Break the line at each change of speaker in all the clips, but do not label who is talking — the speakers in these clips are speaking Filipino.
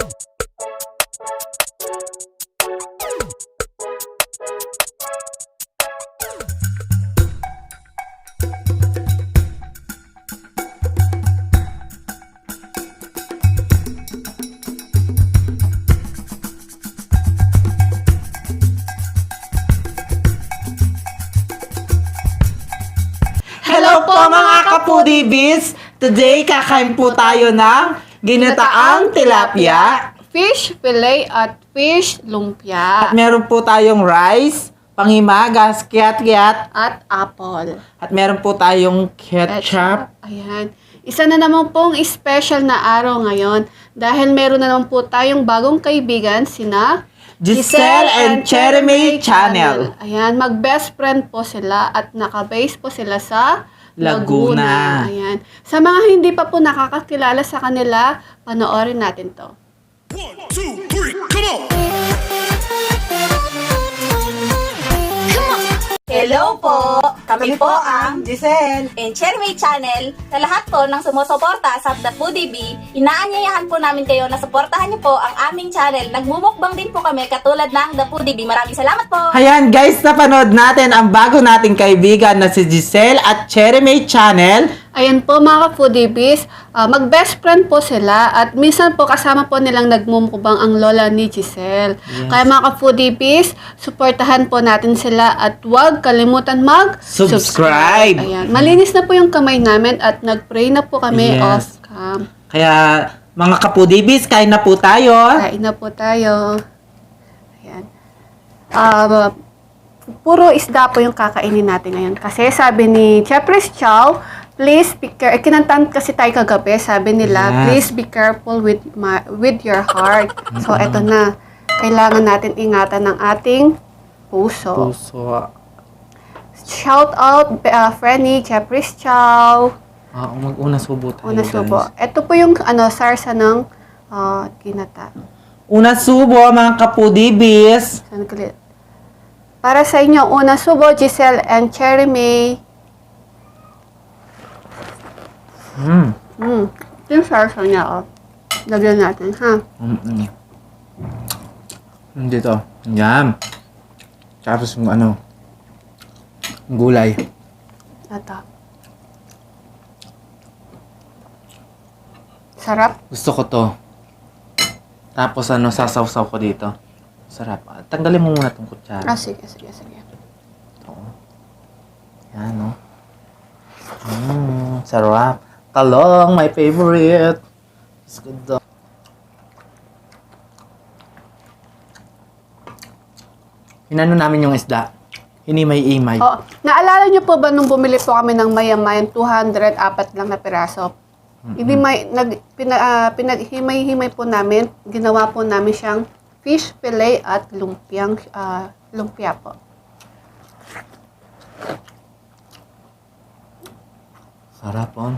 Hello po mga kapudibis! Today, kakain po tayo ng ginataang tilapia.
Fish fillet at fish lumpia.
At meron po tayong rice, panghimagas, kiat-kiat.
At apple.
At meron po tayong ketchup.
Ayan. Isa na naman pong special na araw ngayon dahil meron na naman po tayong bagong kaibigan, sina
Giselle and Cherry May Channel.
Ayan, mag-best friend po sila at naka-base po sila sa
Laguna.
Ayan. Sa mga hindi pa po nakakakilala sa kanila, panoorin natin to.
1, 2, 3, come on!
Hello po! Kami po ang
Giselle
and Cherry May Channel. Sa lahat po ng sumusuporta sa The Foodie Bee, inaanyayahan po namin kayo na suportahan niyo po ang aming channel. Nagmumukbang din po kami katulad ng The Foodie Bee. Maraming salamat po!
Ayan guys, napanood natin ang bago nating kaibigan na si Giselle at Cherry May Channel.
Ayan po mga ka-foodies, mag-best friend po sila at minsan po kasama po nilang nagmumukbang ang lola ni Giselle.
Yes.
Kaya mga ka-foodies, suportahan po natin sila at huwag kalimutan
Subscribe.
Ayan. Malinis na po yung kamay namin at nag-pray na po kami
Yes.
off-cam.
Kaya mga kapudibis, kain na po tayo.
Kain na po tayo. Ayan. Puro isda po yung kakainin natin ngayon. Kasi sabi ni Chefres Chow, please be careful. Kinantan kasi tayo kagabi, sabi nila,
Yes.
please be careful with your heart. So, eto na. Kailangan natin ingatan ng ating puso.
Puso.
Shout out, Frenny, Chefres Chow.
Mag-una subo tayo,
Una subo. Ito po yung sarsa ng kinata.
Una subo, mga kapudibis.
Saan ulit? Para sa inyo, una subo, Giselle and Cherry May. Yung sarsa niya, oh. Lagyan natin, ha?
Dito. Yan. Tapos yung gulay.
Ito. Sarap.
Gusto ko to. Tapos sasawsaw ko dito. Sarap. Tanggalin mo muna tong kutsara.
Sige.
Ito. Yan, no? Sarap. Talong, my favorite. It's good though. Hinano namin yung isda. Hinimay-imay.
Oh, naalala niyo po ba nung bumili po kami ng mayamayan 200, apat lang na piraso? Hindi pinaghimay-himay po namin. Ginawa po namin siyang fish fillet at lumpia po.
Sarap, on.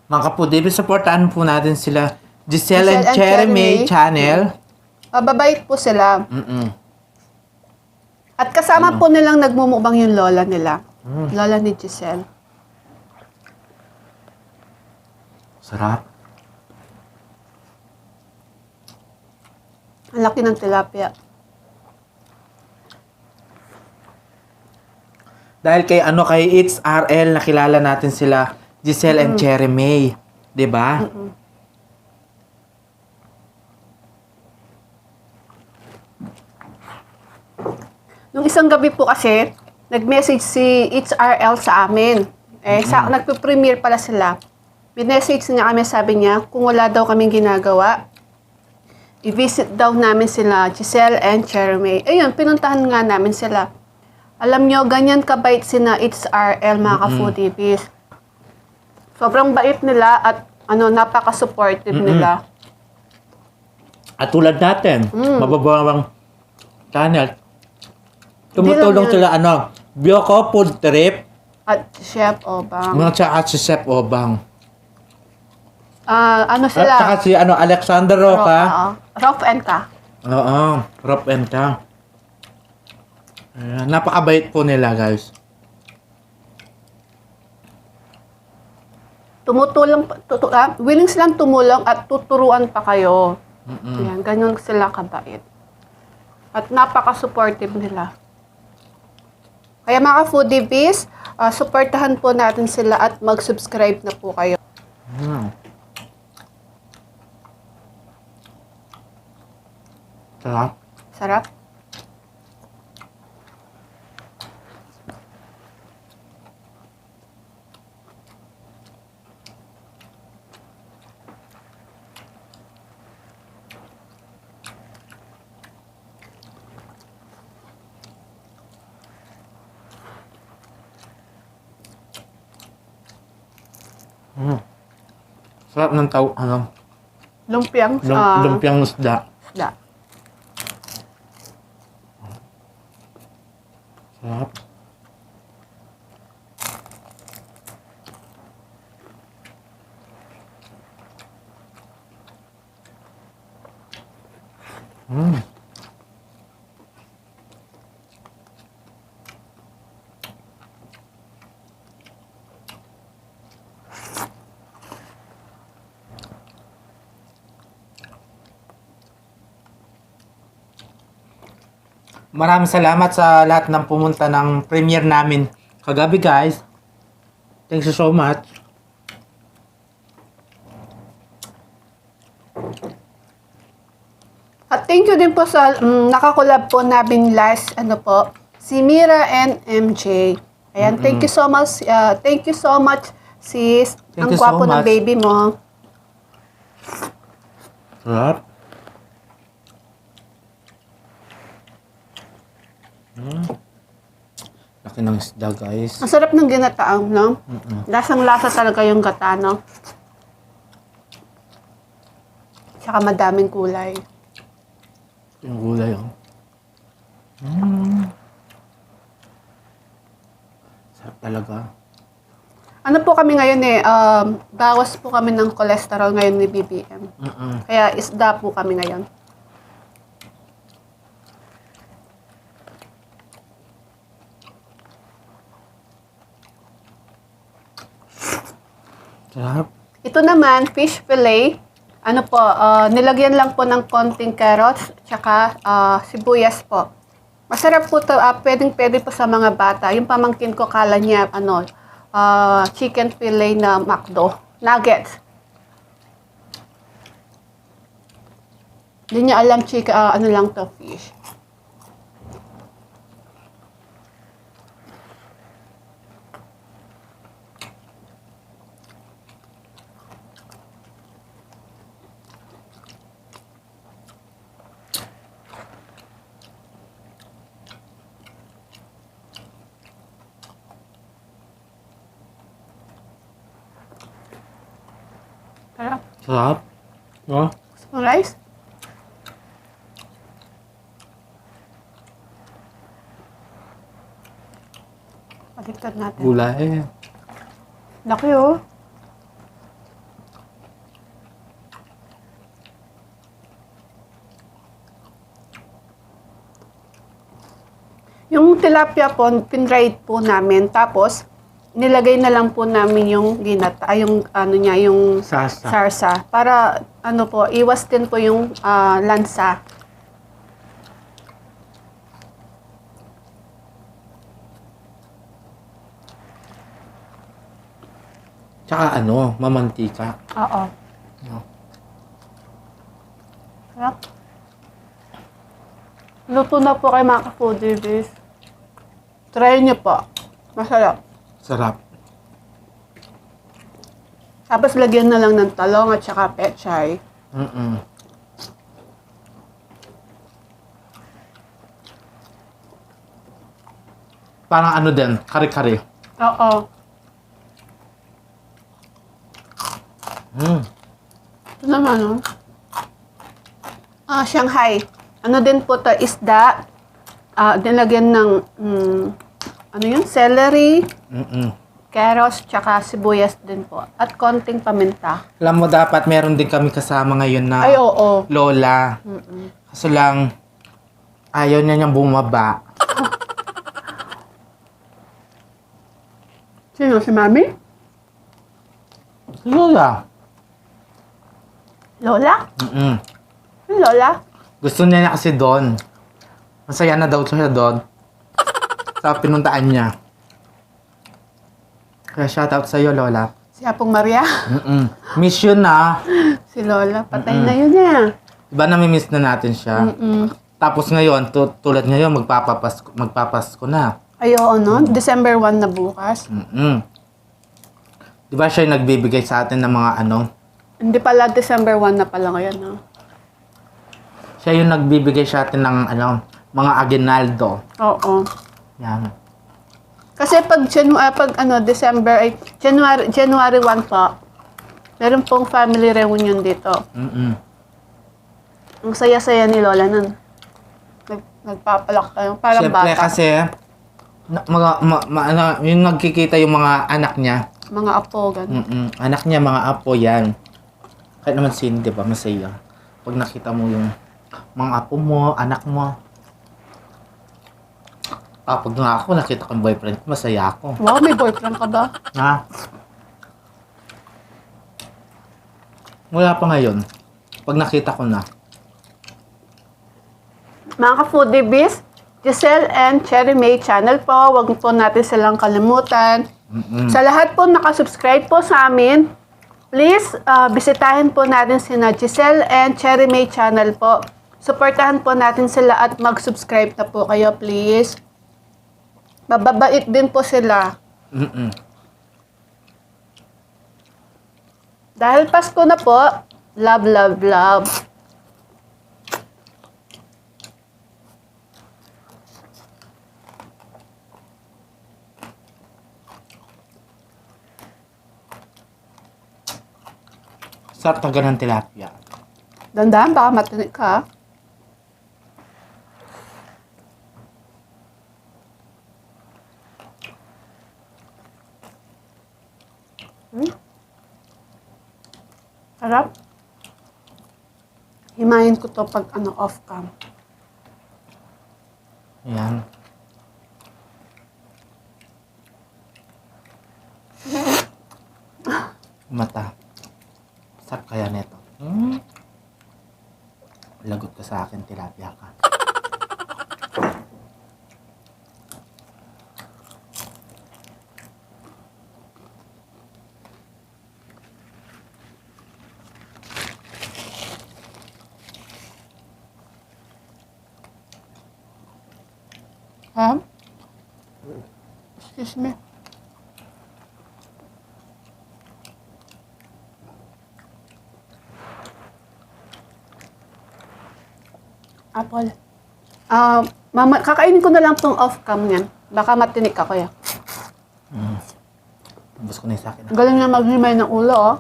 Mga kapudibis, supportaan po natin sila. Giselle and Cherry May Channel.
Mababait po sila. At kasama po nilang nagmumukbang yung lola nila. Lola ni Giselle.
Sarap.
Ang laki ng tilapia.
Dahil kay It's RL, nakilala natin sila, Giselle and Cherry May. 'Di ba?
Nung isang gabi po kasi, nag-message si It's RL sa amin. Nagpe-premiere pala sila. Binessage niya kami, sabi niya, kung wala daw kaming ginagawa, i-visit daw namin sila, Giselle and Cherry May. Ayun, pinuntahan nga namin sila. Alam nyo, ganyan kabait sina It's RL, mga ka-foodies. Sobrang bait nila at napaka-supportive nila.
At tulad natin, mababawang channel. Tumutulong
Hindi lang
sila, Biyoko Food Trip,
At Chef Obang.
mga at si Chef Obang.
ano
At
sila?
saka si Alexander Roca.
Rof and Ka.
Oo, Rob and Ka. Ayan, napakabait po nila, guys.
Willing silang tumulong at tuturuan pa kayo. Ayan, ganyan sila kabait. At napaka-supportive nila. Kaya mga foodie bees, supportahan po natin sila at mag-subscribe na po kayo.
Sarap.
Sarap.
Sarap ng
Lumpiang
lumpiang isda.
isda.
Sarap. Maraming salamat sa lahat ng pumunta ng premiere namin kagabi, guys. Thanks so much.
At thank you din po sa nakakulab po namin last, si Mira and MJ. Ayan, thank you so much. Thank you so much, sis.
Thank
Ang
you so
gwapo ng
much.
baby mo.
Sarap. Laki ng isda, guys.
Ang sarap ng ginataang, no? Lasang-lasa talaga yung gata, no? Tsaka madaming kulay.
Yung gulay, oh. Sarap talaga.
Ano po kami ngayon bawas po kami ng cholesterol ngayon ni BBM. Kaya isda po kami ngayon.
Sarap.
Ito naman, fish fillet. Nilagyan lang po ng konting carrots, tsaka sibuyas po. Masarap po to, pwedeng-pwede po sa mga bata. Yung pamangkin ko, kala niya, chicken fillet na McDo. Nuggets. Hindi niya alam lang to, fish. Sarap.
Sarap. Oh.
Gusto mo rice? Baliktad natin.
Gulay.
Laki, oh. Yung tilapia po, pinride po namin. Tapos, nilagay na lang po namin yung yung
Sasa.
sarsa. Para, iwas din po yung lansa.
Tsaka mamantika.
Oo.
No.
Sarap. Luto na po kayo mga ka-foodie bees. Try niyo po. Masarap.
Sarap.
Tapos lagyan na lang ng talong at saka pechay.
Parang din, kare-kare.
Oo. Ito naman, Shanghai. Din po to, isda. Nilagyan ng, celery. Keros, tsaka sibuyas din po. At konting paminta.
Alam mo, dapat meron din kami kasama ngayon na
Ay, oo.
lola. Kaso lang, ayaw niya niyang bumaba.
Sino? Si Mami?
Si Lola.
Lola?
Mm-mm.
Si Lola?
Gusto niya kasi doon. Masaya na daw siya doon. Sa pinuntaan niya. Kaya shoutout sa'yo, Lola.
Si Apong Maria?
Mm-mm. Miss yun na.
Si Lola. Patay na yun eh.
Diba nami-miss na natin siya? Tapos ngayon, tulad ngayon, magpapasko na.
Ay, oo, no? December 1 na bukas.
Mm-mm. Diba siya yung nagbibigay sa atin ng mga ano?
Hindi pala December 1 na pala ngayon, no?
Siya yung nagbibigay sa atin ng ano, mga aguinaldo.
Oo.
Yan.
Kasi pag December, ay, January 1 po, meron pong family reunion dito.
Mm-mm.
Ang saya-saya ni Lola nun. Nagpapalak kayo, parang
Siyempre
bata.
kasi, yung nagkikita yung mga anak niya.
Mga apo, gano'n.
Anak niya, mga apo yan. Kahit naman sin, di ba, masaya. Pag nakita mo yung mga apo mo, anak mo. Pag nga ako, nakita ko yung boyfriend ko, masaya ako.
Wow, may boyfriend ka ba?
Ha? Wala pa ngayon. Pag nakita ko na.
Mga ka-foodie bees, Giselle and Cherry May channel po. Huwag po natin silang kalimutan. Sa lahat po nakasubscribe po sa amin, please bisitahin po natin sina Giselle and Cherry May channel po. Suportahan po natin sila at mag-subscribe na po kayo, please. Mababait din po sila. Dahil Pasko na po, love, love, love.
Sarap na ganang tilapia.
Dandahan, baka matinik ka. Sarap. Himayin ko to pag off cam.
Ayan. Mata. Sarap kaya neto. Lagot ka sa akin, tilapia ka.
Ha? Excuse me. Apple. Mama, kakainin ko na lang tong off-cam niyan. Baka matinik ako ya.
Ubus ko na yung sa akin.
Galing na maghimay ng ulo, oh.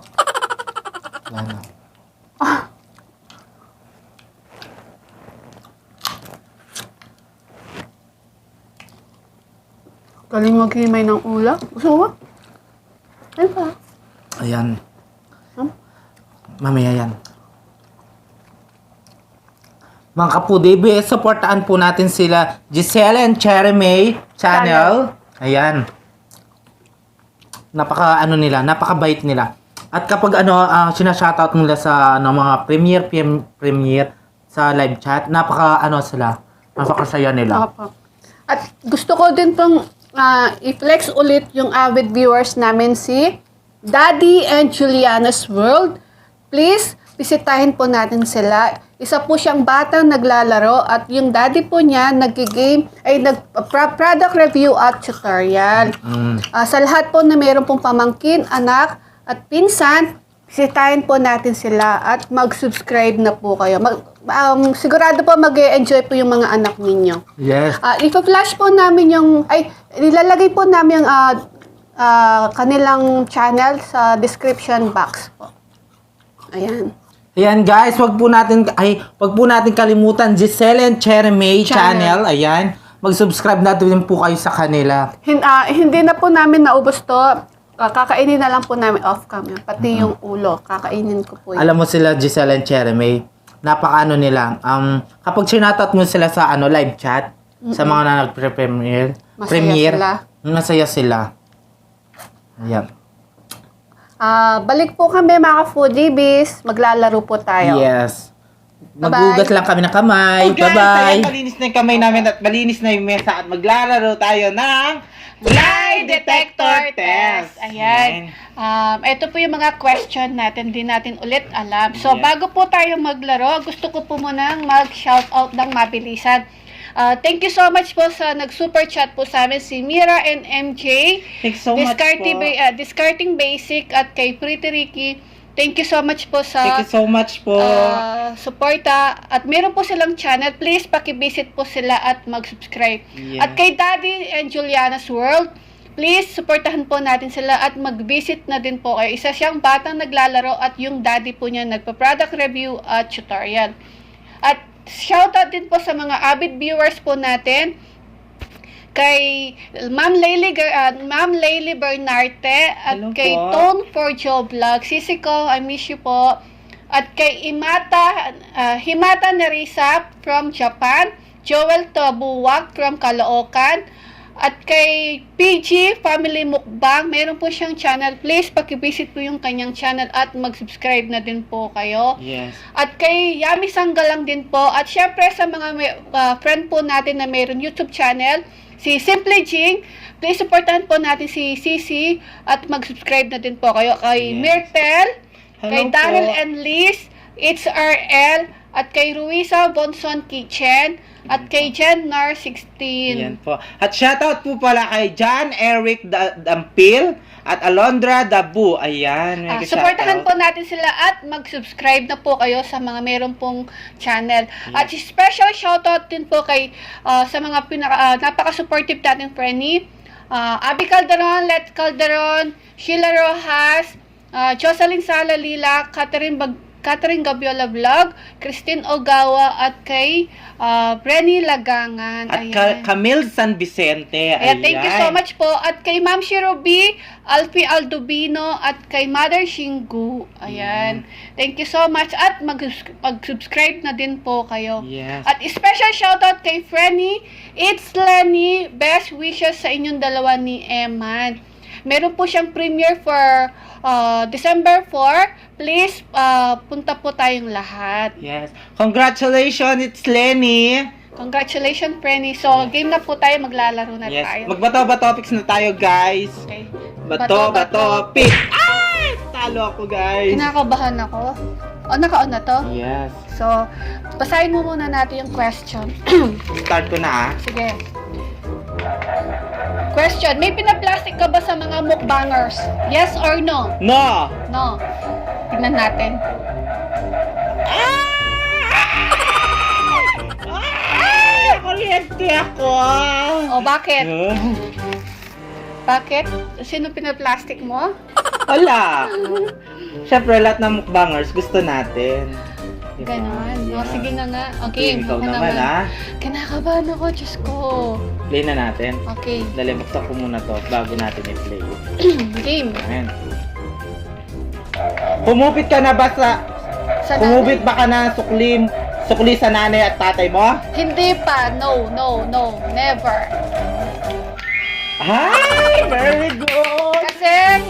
Wala na.
Galing maghimay ng ulo. Gusto mo? Ano pa?
Ayan.
Hmm?
Mamaya yan. Mga kapudibi, supportaan po natin sila Giselle and Cherry May channel. Ayan. Napaka napakabait nila. At kapag sinashoutout nila sa mga premiere sa live chat, napakasaya nila.
Opo. At gusto ko din pong i-flex ulit yung avid viewers namin si Daddy and Juliana's World. Please, bisitahin po natin sila. Isa po siyang batang naglalaro at yung daddy po niya product review at tutorial. Sa lahat po na mayroon pong pamangkin, anak at pinsan, bisitahin po natin sila at mag-subscribe na po kayo. Sigurado po mag-enjoy po yung mga anak ninyo.
Yes.
Ipa-flash po namin nilalagay po namin yung kanilang channel sa description box po. Ayan.
Ayan guys, wag po natin kalimutan Giselle and Cherry May channel. Ayan. mag-subscribe na din po kayo sa kanila.
Hindi na po namin naubos to. Kakainin na lang po namin off-cam yun. Pati yung ulo, kakainin ko po yun.
Alam mo sila, Giselle and Jeremy, napaka-ano nila. Kapag sinatat mo sila sa live chat, sa mga na nag-premiere, masaya sila. Ayan.
Balik po kami mga foodies. Maglalaro po tayo.
Yes. Magugat lang kami ng kamay.
Okay,
Bye-bye.
Ayan, malinis na yung kamay namin at malinis na yung mesa at maglalaro tayo ng lie detector test.
Ayan. Ito po yung mga question natin, di natin ulit alam. So,
Yes.
bago po tayo maglaro, gusto ko po munang mag-shoutout ng mabilisan. Thank you so much po sa nag-super chat po sa amin, si Mira and MJ.
Thanks so much po.
Discarding Basic at kay Pretty Ricky. Thank you so much po sa
Thank you so much po.
suporta. At meron po silang channel. Please, pakivisit po sila at mag-subscribe.
Yes.
At kay Daddy and Juliana's World, please, supportahan po natin sila at mag-visit na din po kayo. Isa siyang batang naglalaro at yung daddy po niya nagpa-product review at tutorial. At shoutout din po sa mga avid viewers po natin. Kay Ma'am Layli Bernarte at
Hello
kay
po.
Tone for Joe Vlog. Sisi ko, I miss you po. At kay Himata Nerisa from Japan. Joel Tabuwak from Caloocan. At kay PG Family Mukbang, meron po siyang channel. Please, pakivisit po yung kanyang channel at mag-subscribe na din po kayo.
Yes.
At kay Yami Sanggalang din po. At syempre sa mga friend po natin na mayroon YouTube channel, si Simply Jing, please supportahan po natin si Sisi at mag-subscribe na din po kayo. Kay
Yes.
Myrtle,
Hello
kay
po.
Daryl and Liz, It's RL, at kay Ruisa Bonson Kitchen, at kay Jennar 16.
Yan po. At shoutout po pala kay John Eric Dampil at Alondra Dabu. Ayan. may
Supportahan
shoutout.
po natin sila at mag-subscribe na po kayo sa mga meron pong channel. At special shoutout din po kay sa mga napaka-supportive nating Frenny, Abby Calderon, Let Calderon, Sheila Rojas, Jocelyn Salalila, Catherine Gabiola Vlog, Christine Ogawa, at kay Brenny Lagangan.
At
Ayan.
Camille San Vicente.
Ayan, thank you so
Ayan.
much po. At kay Ma'am Shirobi, Alfie Aldubino, at kay Mother Shingu. Ayan. Thank you so much. At mag-subscribe na din po kayo.
Yes.
At special shoutout kay Frenny, It's Lenny, best wishes sa inyong dalawa ni Eman. Meron po siyang premiere for December 4. Please, punta po tayong lahat.
Yes. Congratulations, it's Lenny.
Congratulations, Frenny. So, game na po tayo. Maglalaro na
Yes.
tayo.
Magbato-bato topics na tayo, guys.
Okay.
Bato, pick. Ay! Talo ako, guys.
Kinakabahan ako. Naka-on na to?
Yes.
So, basahin mo muna natin yung question.
Start ko na, ah.
Sige. Question, may pinaplastic ka ba sa mga mukbangers? Yes or no?
No!
No. Tignan natin.
Ay! Kuryente ako!
O, bakit? Bakit? Sino pinaplastic mo?
Wala! Siyempre, lahat ng mukbangers gusto natin. Diba?
Ganon. O,
Yeah.
sige na nga. Okay,
Ikaw
ako
naman, ah.
Kinakabahan ako, Diyos ko.
Play na natin.
Okay.
Dali, buksan ko muna to bago natin i-play.
Game.
Ayan. Kumupit ka na ba sa...
Sa
Kumupit
nanay?
ba ka na sukli sa nanay at tatay mo?
Hindi pa. No. Never.
Hi! Very good!
Kasi,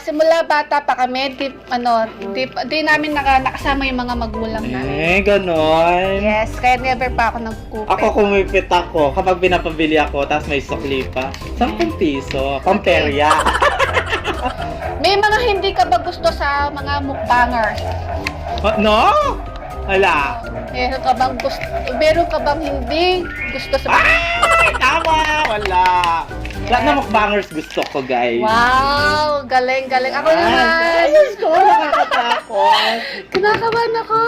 simula bata pa kami, di namin nakasama yung mga magulang namin.
Ganon.
Yes, kaya never pa ako nagkupit.
Ako kumipit ako kapag pinapabili ako tapos may sukli pa. 10 piso. Pamperya.
May mga hindi ka ba gusto sa mga mukbangers?
No? Wala.
Meron ka bang hindi gusto sa
Ay! Tama! Wala. Lahat ng mukbangers gusto ko, guys.
Wow! Galing. Ako naman!
Ay, ko, nakakatakot.
Kinakabahan ako!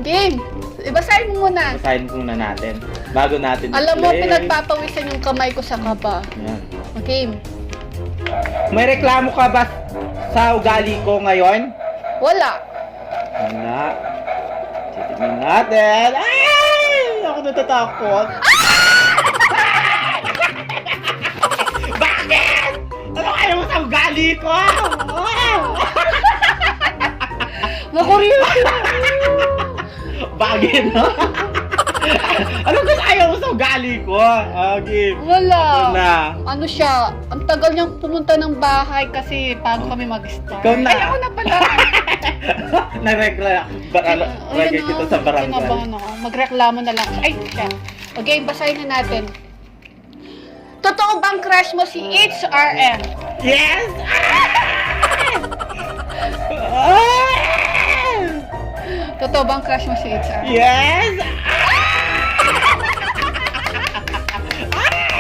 Game! Ibasahin mo muna.
Basahin muna natin. Bago natin
Alam mo,
i-play.
pinagpapawisan yung kamay ko sa kaba.
Yan.
Game.
May reklamo ka ba sa ugali ko ngayon?
Wala.
Wala. Titignan natin. Ay! Ako natatakot. ayaw mo sa ugali ko?
Makuryoso.
Bagay, no? Ano gusto ayaw mo sa ugali ko? Okay.
Wala.
Ako na.
Ano siya, ang tagal niyang pumunta ng bahay kasi bago kami mag-start.
Ikaw na.
Ay, ako na pala.
Lagay kita sa barangay.
Kinabahan ako. Magreklamo na lang. Ay, siya. Okay, basahin na natin. Totoo bang crush mo si HRM?
Yes!
Totoo bang crush mo si HRM?
Yes!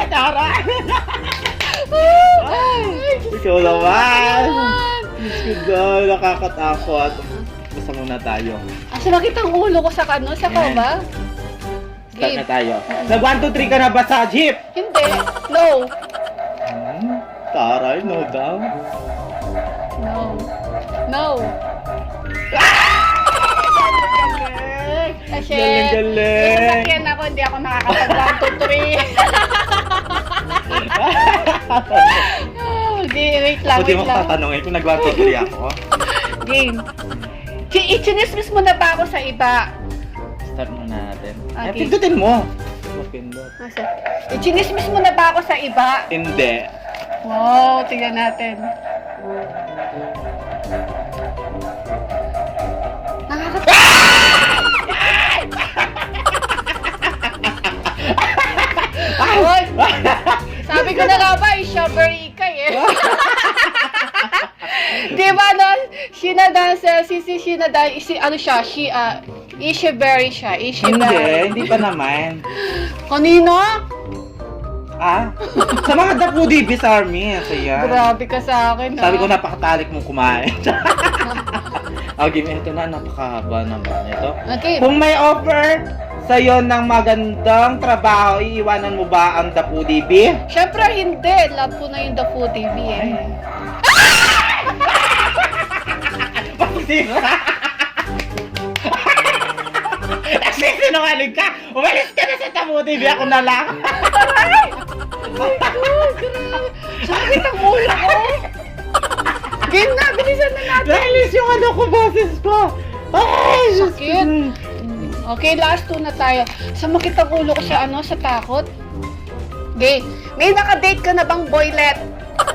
Tara! Ikaw naman! Diyos ko, nakakatakot. Basta muna tayo.
Sumakit ang ulo ko sa kano. Sa ka
Yan.
ba?
Start
Game.
na tayo. Nag 1, 2, 3 ka na ba sa jeep?
Hindi. No.
Taray, no daw.
No. No. Kasi,
Galing-galing.
sasakyan ako, hindi ako nakakapag 1, 2, 3. Hindi, wait lang,
Pwede
wait
mo
lang.
tatanungin kung nag 1, 2, 3 ako.
Game. Ichinismis mo na ba ako sa iba?
Start muna natin.
Okay.
Ay, pindutin mo. Mapindot.
Ichinismis mo na ba ako sa iba?
Hindi.
Wow, tingnan natin. Hoy! Sabi ko na nga ba, strawberry ikay eh. Di ba no? Sheena Dancer, si Sheena Dancer, ano siya, Ishiberry siya, Ishiberry.
Hindi pa naman.
Kanino?
Ah? Sa mga Dapudi Beast Army. Kaya.
Grabe ka sa akin,
Sabi ko napakatalik mong kumain. Okay, ito na, napakahaba naman ito.
Okay.
Kung may offer sa'yo ng magandang trabaho, iiwanan mo ba ang Dapudi B?
Siyempre hindi. Love ko na yung The Food TV eh.
Nagsisinungaling ka! Umalis ka na sa Dapudi B, ako na lang!
Sakit ang ulo ko. Game na, bilisan na natin.
Nailis yung ano ko, boses ko! Ay, Diyos ko.
Sakit. Okay, last two na tayo. Samakit ang ulo ko sa ano, sa takot. Okay, may nakadate ka na bang boylet?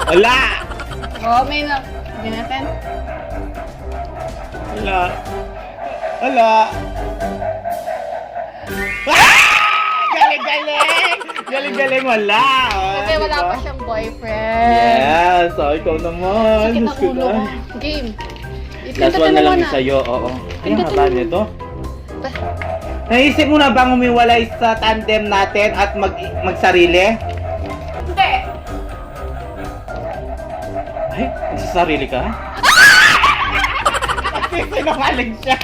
Wala!
Oo, may na... Hindi natin.
Wala. Wala. Galing-galing! Galing-galing, wala!
Kasi wala
Diba?
pa siyang boyfriend.
Yes! So, ikaw naman.
Sakit
Diyos
ang
ko
ulo ko.
na.
Game.
Last one na lang yung sa'yo, oo. Kaya nga ba nito? Naisip mo na bang umiwalay sa tandem natin at magsarili?
Hindi.
Ay, nagsasarili ka? Sinungaling siya.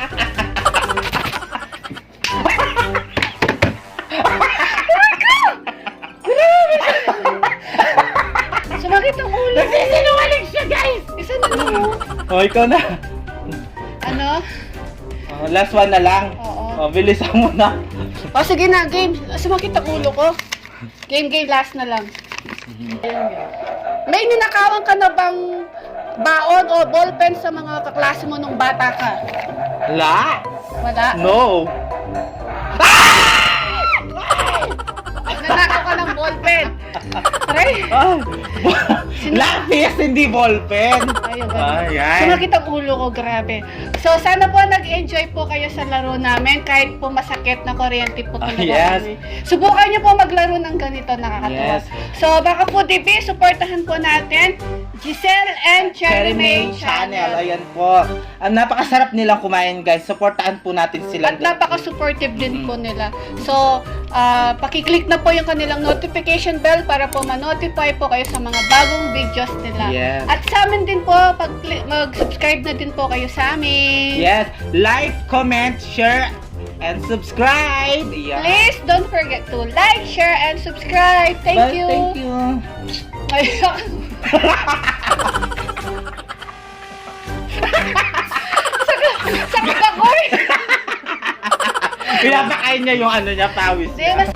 Sumakit ang ulo.
Nagsisinungaling siya, guys!
Isa na lang mo.
Oh, ikaw na.
Ano?
Last one na lang.
Oo.
Bilisan mo na.
O sige na, game. Sumakit ang ulo ko. Game, last na lang. May ninakawan ka na bang baon o ballpen sa mga kaklase mo nung bata ka?
La?
Wala?
No.
Nanakaw ka ng ballpen. Aray.
Lapis, hindi ballpen.
Ayun,
Ayan.
Sumakit ang ulo ko, grabe. So, sana po nag-enjoy po kayo sa laro namin kahit po masakit na kuryente po talaga
Yes.
kami. Subukan niyo po maglaro ng ganito, nakakatawa.
Yes.
So, baka po TV, supportahan po natin Giselle and Cherry May Channel.
Ayan po. Ang napakasarap nilang kumain, guys. Supportahan po natin sila.
At napaka-supportive din po nila. So, pakiclick na po yung kanilang notification bell para po ma-notify po kayo sa mga bagong videos nila.
Yes.
At sa amin din po, mag-subscribe na din po kayo sa amin.
Yes. Like, comment, share, and subscribe. Yeah.
Please don't forget to like, share, and subscribe. Thank you.
Thank you.
Ayun. Sakit ako eh.
Pinapakain niya yung ano niya, pawis
Di,
niya.
mas